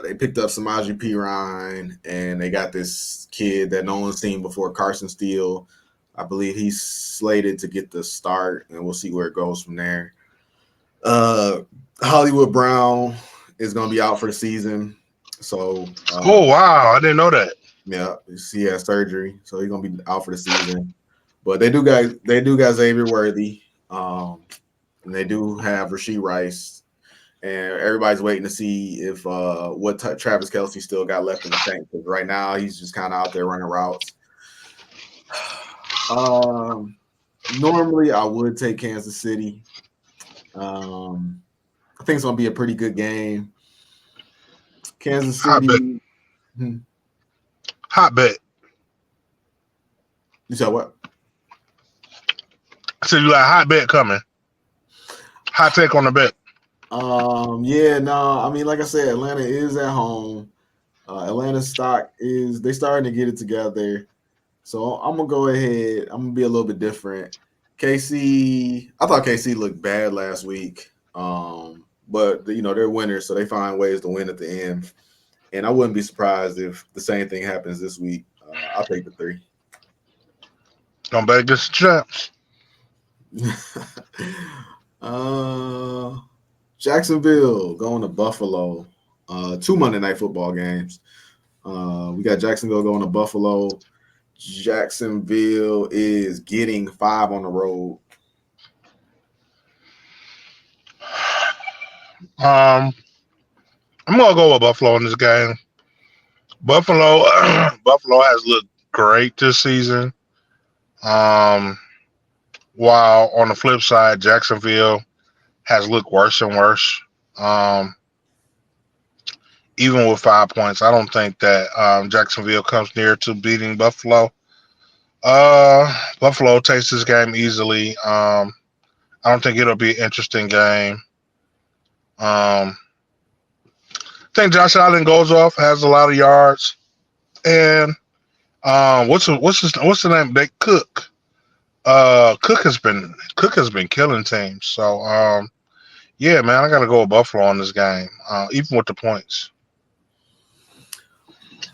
They picked up Samaje Perine, and they got this kid that no one's seen before, Carson Steele. I believe he's slated to get the start, and we'll see where it goes from there. Uh, Hollywood Brown is going to be out for the season, so Oh wow, I didn't know that. yeah, he has surgery, so he's going to be out for the season. But they do got Xavier Worthy, and they do have Rasheed Rice, and everybody's waiting to see if Travis Kelsey still got left in the tank. Because right now he's just kind of out there running routes. Um, Normally I would take Kansas City. I think it's gonna be a pretty good game. Kansas Hot bet, City. Hmm, hot bet. you said what? So you like hot bet coming? Hot take on the bet. Yeah, no, I mean, like I said, Atlanta is at home. Atlanta stock is they starting to get it together. So I'm gonna go ahead. I'm gonna be a little bit different. KC, I thought KC looked bad last week. But they're winners, so they find ways to win at the end. And I wouldn't be surprised if the same thing happens this week. I'll take the 3. Don't bet against the champs. uh, Jacksonville going to Buffalo. 2 Monday Night Football games. We got Jacksonville going to Buffalo. Jacksonville is getting 5 on the road. Um, I'm gonna go with Buffalo in this game. Buffalo, Buffalo has looked great this season. Um, while on the flip side, Jacksonville has looked worse and worse. Um, Even with 5 points, I don't think that Jacksonville comes near to beating Buffalo. Buffalo takes this game easily. I don't think it'll be an interesting game. I think Josh Allen goes off, has a lot of yards, and what's the name? They Cook. Cook has been killing teams. So yeah, man, I gotta go with Buffalo on this game, even with the points.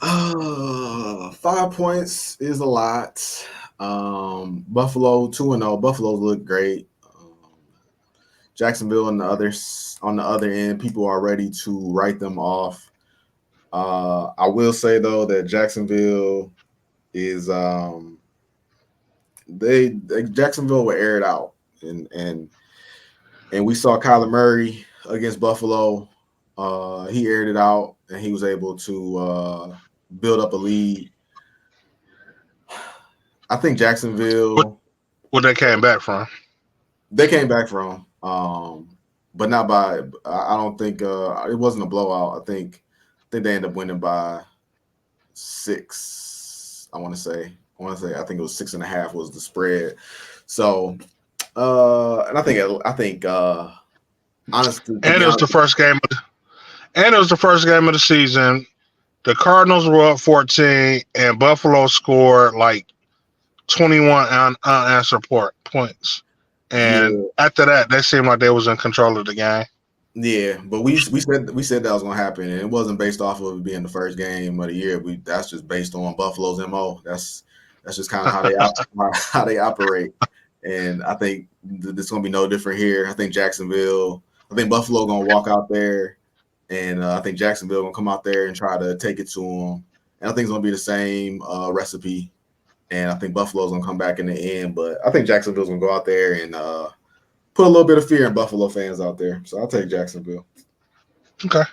5 points is a lot. Buffalo 2-0. Buffalo's look great. Jacksonville on the other end, people are ready to write them off. I will say though that Jacksonville is they Jacksonville will air it out, and we saw Kyler Murray against Buffalo. He aired it out and he was able to build up a lead. I think What Jacksonville what they came back from? they came back from, but not by. I don't think it wasn't a blowout. I think they ended up winning by 6. I want to say. I want to say I think it was 6.5 was the spread. So and I think honest to And be it was honest, the first game. And it was the first game of the season. The Cardinals were up 14, and Buffalo scored like 21 unanswered points. And yeah, after that, they seemed like they was in control of the game. yeah, but we said that was gonna happen, and it wasn't based off of it being the first game of the year. We That's just based on Buffalo's mo. That's just kind of how they operate, and I think it's gonna be no different here. I think Buffalo gonna walk out there, and I think Jacksonville gonna come out there and try to take it to them. And I think it's gonna be the same recipe, and I think Buffalo's gonna come back in the end, but I think Jacksonville's gonna go out there and put a little bit of fear in Buffalo fans out there. So I'll take Jacksonville. Okay.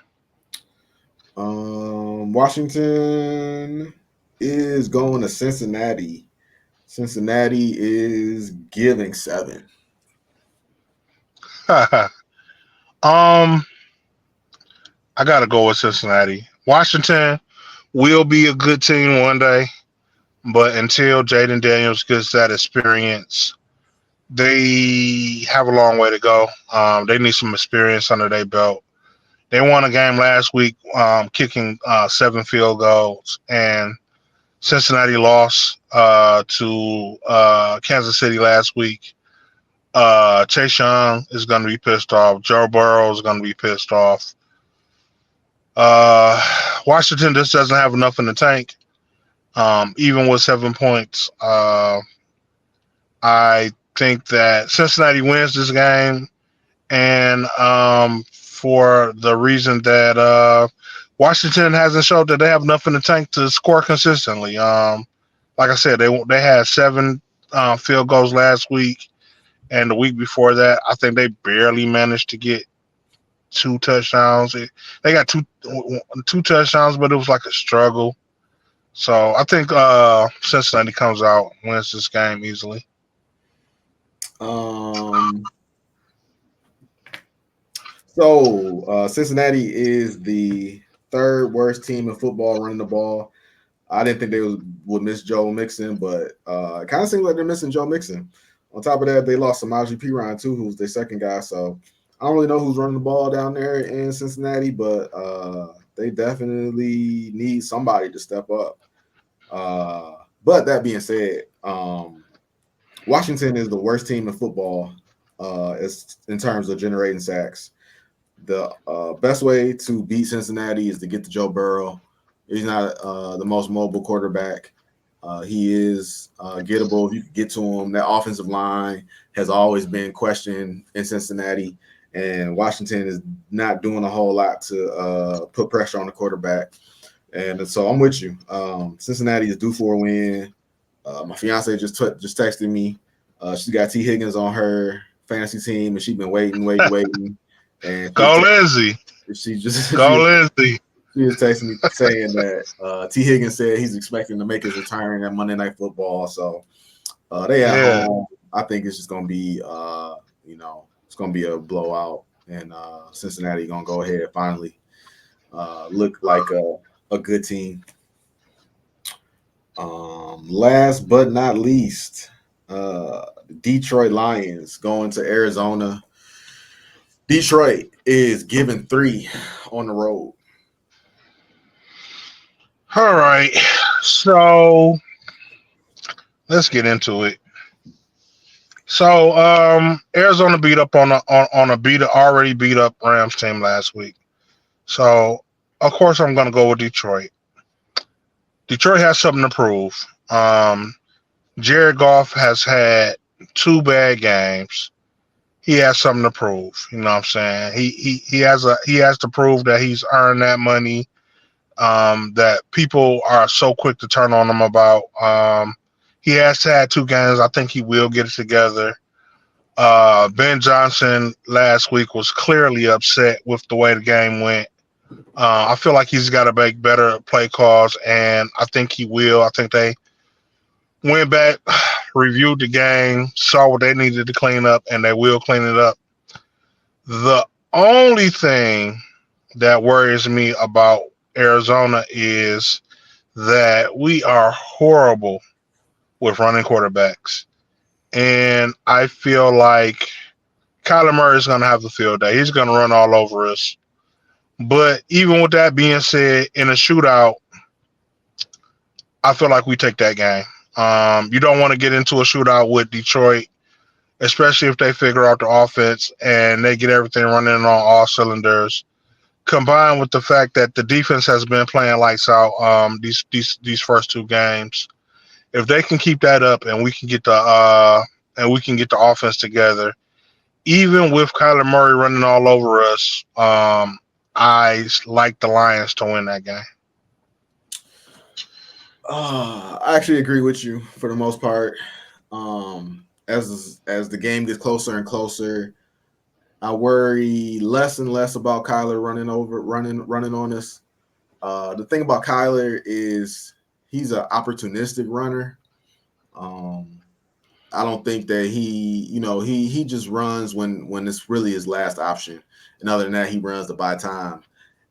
Washington is going to Cincinnati. Cincinnati is giving 7. um, I gotta go with Cincinnati. Washington will be a good team one day, but until Jaden Daniels gets that experience, they have a long way to go. They need some experience under their belt. They won a game last week, kicking 7 field goals, and Cincinnati lost to Kansas City last week. Chase Young is going to be pissed off. Joe Burrow is going to be pissed off. Uh, Washington just doesn't have enough in the tank. Even with 7 points, I think that Cincinnati wins this game, and for the reason that Washington hasn't showed that they have enough in the tank to score consistently. Like I said, they had 7 field goals last week, and the week before that, I think they barely managed to get 2 touchdowns. They got two touchdowns, but it was like a struggle. So I think Cincinnati comes out, wins this game easily. Um, so Cincinnati is the third worst team in football running the ball. I didn't think would miss Joe Mixon, but it kind of seems like they're missing Joe Mixon. On top of that, they lost Samaje Perine too, who's their second guy. So I don't really know who's running the ball down there in Cincinnati, but they definitely need somebody to step up. But that being said, Washington is the worst team in football as in terms of generating sacks. The best way to beat Cincinnati is to get to Joe Burrow. He's not the most mobile quarterback. He is gettable if you can get to him. That offensive line has always been questioned in Cincinnati, and Washington is not doing a whole lot to put pressure on the quarterback. And so I'm with you. Cincinnati is due for a win. My fiance just texted me. She's got T. Higgins on her fantasy team, and she's been waiting. And Go Lindsay. she just Go Lindsay. she was texting me saying that T. Higgins said he's expecting to make his retirement at Monday Night Football. So they at Yeah. home. I think it's just gonna be it's gonna be a blowout, and Cincinnati gonna go ahead and finally look like a good team. Last but not least, Detroit Lions going to Arizona. Detroit is giving 3 on the road. All right. So let's get into it. So Arizona beat up on a already beat up Rams team last week. So of course I'm gonna go with Detroit. Detroit has something to prove. Jared Goff has had 2 bad games. He has something to prove. You know what I'm saying? He has to prove that he's earned that money. That people are so quick to turn on him about. He has had 2 games. I think he will get it together. Ben Johnson last week was clearly upset with the way the game went. I feel like he's got to make better play calls, and I think he will. I think they went back, reviewed the game, saw what they needed to clean up, and they will clean it up. The only thing that worries me about Arizona is that we are horrible with running quarterbacks. And I feel like Kyler Murray is going to have the field day. He's going to run all over us. But even with that being said, in a shootout, I feel like we take that game. You don't want to get into a shootout with Detroit, especially if they figure out the offense and they get everything running on all cylinders. Combined with the fact that the defense has been playing lights out these first two games, if they can keep that up and we can get the offense together, even with Kyler Murray running all over us, I like the Lions to win that game. I actually agree with you for the most part. As the game gets closer and closer, I worry less and less about Kyler running on us. The thing about Kyler is he's an opportunistic runner. Um, I don't think that he just runs when it's really his last option, and other than that, he runs to buy time.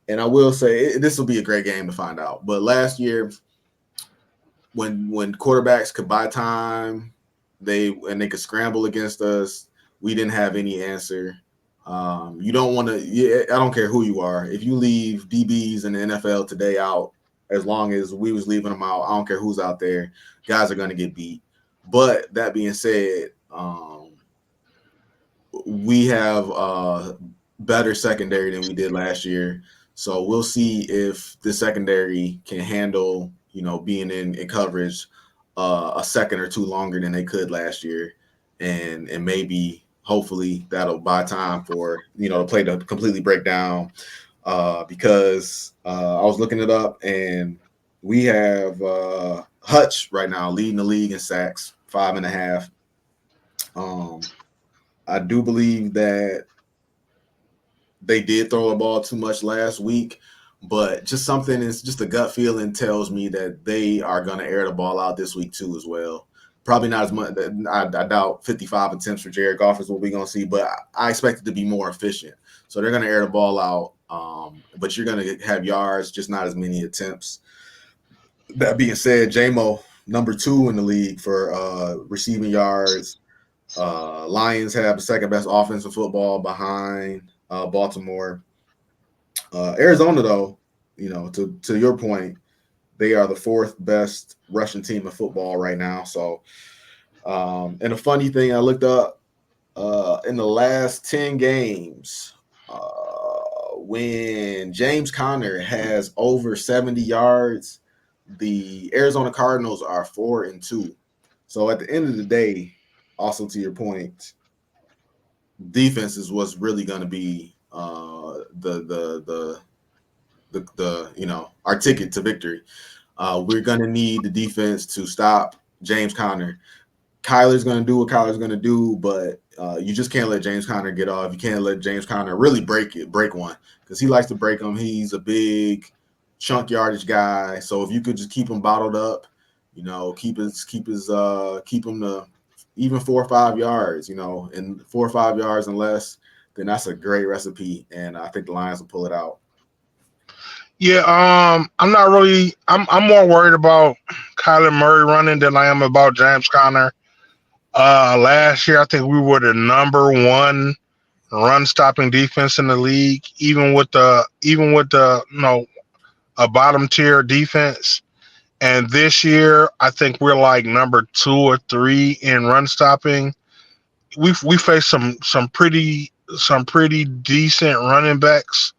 And I will say this will be a great game to find out. But last year, when quarterbacks could buy time, they could scramble against us. We didn't have any answer. You don't want to. I don't care who you are. If you leave DBs in the NFL today out, as long as we was leaving them out, I don't care who's out there. Guys are going to get beat. But that being said, we have better secondary than we did last year. So we'll see if the secondary can handle, being in coverage a second or two longer than they could last year, and maybe hopefully that'll buy time for the play to completely break down. Because I was looking it up, and we have Hutch right now leading the league in sacks, 5.5. Um, I do believe that they did throw the ball too much last week, but just a gut feeling tells me that they are going to air the ball out this week too as well. Probably not as much. I doubt 55 attempts for Jared Goff is what we're going to see, but I expect it to be more efficient. So they're going to air the ball out, but you're going to have yards, just not as many attempts. That being said, JMO, number 2 in the league for receiving yards. Lions have the second best offense in football behind Baltimore. Arizona, though, to your point, they are the fourth best rushing team in football right now. So, and a funny thing, I looked up in the last 10 games, when James Conner has over 70 yards, the Arizona Cardinals are 4-2. So at the end of the day, also to your point, defense is what's really going to be our ticket to victory. We're going to need the defense to stop James Conner. Kyler's going to do what Kyler's going to do, but you just can't let James Conner get off. You can't let James Conner really break one, because he likes to break them. He's a big chunk yardage guy. So if you could just keep him bottled up, keep him to even 4 or 5 yards, and 4 or 5 yards and less, then that's a great recipe. And I think the Lions will pull it out. Yeah, I'm not really. I'm more worried about Kyler Murray running than I am about James Conner. Last year I think we were the number one run stopping defense in the league, even with the a bottom tier defense. And this year I think we're like number 2 or 3 in run stopping. We faced some pretty decent running backs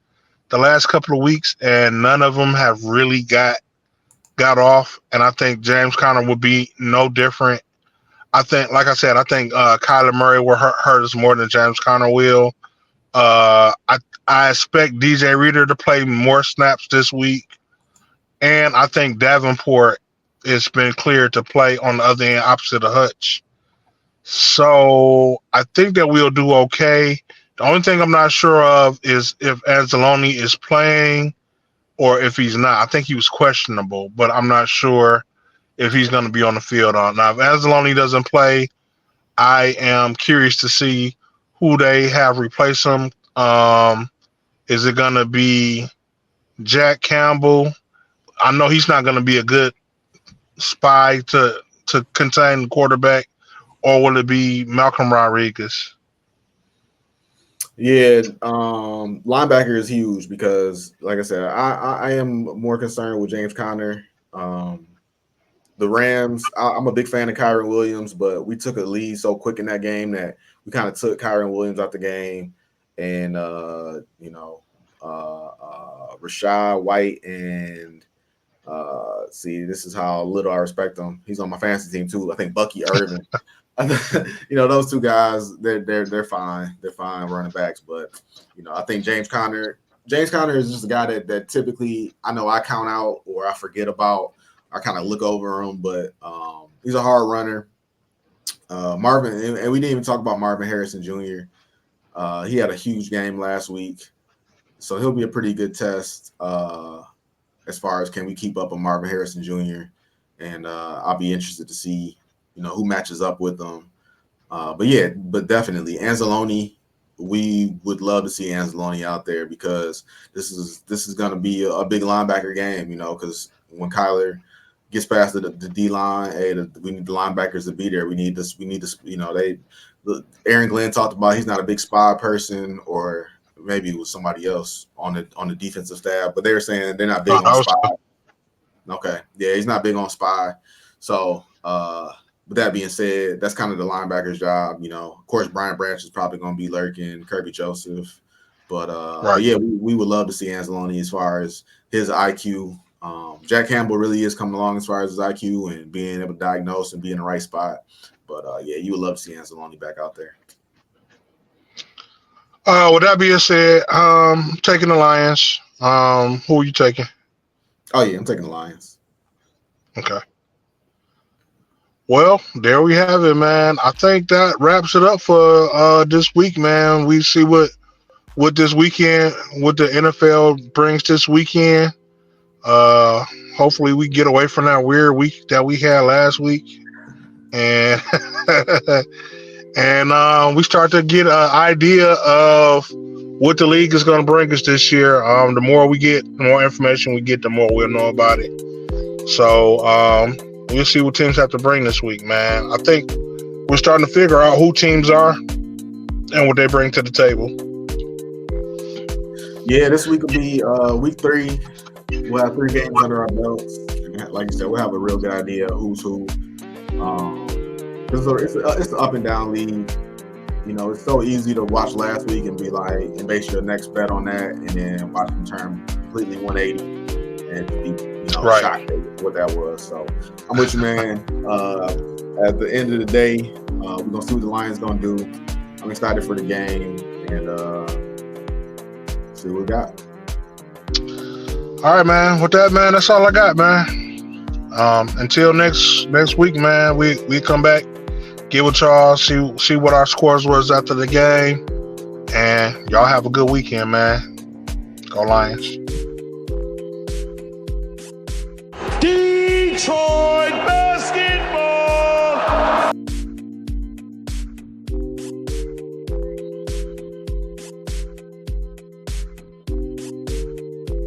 the last couple of weeks, and none of them have really got off. And I think James Conner will be no different. I think, like I said, I think Kyler Murray will hurt us more than James Conner will. I expect DJ Reader to play more snaps this week, and I think Davenport has been cleared to play on the other end, opposite of Hutch. So I think that we'll do okay. The only thing I'm not sure of is if Anzalone is playing or if he's not. I think he was questionable, but I'm not sure if he's going to be on the field or not. Now, if Anzalone doesn't play, I am curious to see who they have replace him. Is it going to be Jack Campbell? I know he's not going to be a good spy to contain the quarterback, or will it be Malcolm Rodriguez? Yeah, linebacker is huge because, like I said, I am more concerned with James Conner. Um, the Rams, I'm a big fan of Kyron Williams, but we took a lead so quick in that game that we kind of took Kyron Williams out the game, and Rashad White and see, this is how little I respect him. He's on my fantasy team too. I think Bucky Irvin. Those two guys, they're fine. They're fine running backs, but I think James Conner. James Conner is just a guy that typically I know I count out or I forget about. I kind of look over him, but he's a hard runner. Marvin, and we didn't even talk about Marvin Harrison Jr. He had a huge game last week, so he'll be a pretty good test as far as can we keep up on Marvin Harrison Jr. And I'll be interested to see who matches up with them. But definitely Anzalone. We would love to see Anzalone out there because this is going to be a big linebacker game. Because when Kyler gets past the D line, we need the linebackers to be there. We need this. Aaron Glenn talked about he's not a big spy person, or maybe it was somebody else on the defensive staff, but they were saying they're not big on spy. Okay, yeah, he's not big on spy. So, with that being said, that's kind of the linebacker's job. Of course, Brian Branch is probably going to be lurking, Kirby Joseph, but yeah, we would love to see Anzalone as far as his IQ. Jack Campbell really is coming along as far as his IQ and being able to diagnose and be in the right spot. But yeah, you would love to see Anzalone back out there. With that being said, taking the Lions. Who are you taking? Oh yeah, I'm taking the Lions. Okay. Well, there we have it, man. I think that wraps it up for this week, man. We see what this weekend, what the NFL brings this weekend. Hopefully we get away from that weird week that we had last week, and and we start to get an idea of what the league is going to bring us this year. The more we get, the more information we get, the more we'll know about it. So we'll see what teams have to bring this week, man. I think we're starting to figure out who teams are and what they bring to the table. Yeah, this week will be week 3. We'll have 3 games under our belts. Like you said, we'll have a real good idea of who's who. It's an up and down league. It's so easy to watch last week and be like, and base your next bet on that, and then watch them turn completely 180 and be, shocked at what that was. So I'm with you, man. At the end of the day, we're gonna see what the Lions gonna do. I'm excited for the game and see what we got. All right, man. With that, man, that's all I got, man. Until next week, man, we come back, get with y'all, see what our scores was after the game, and y'all have a good weekend, man. Go Lions. Detroit.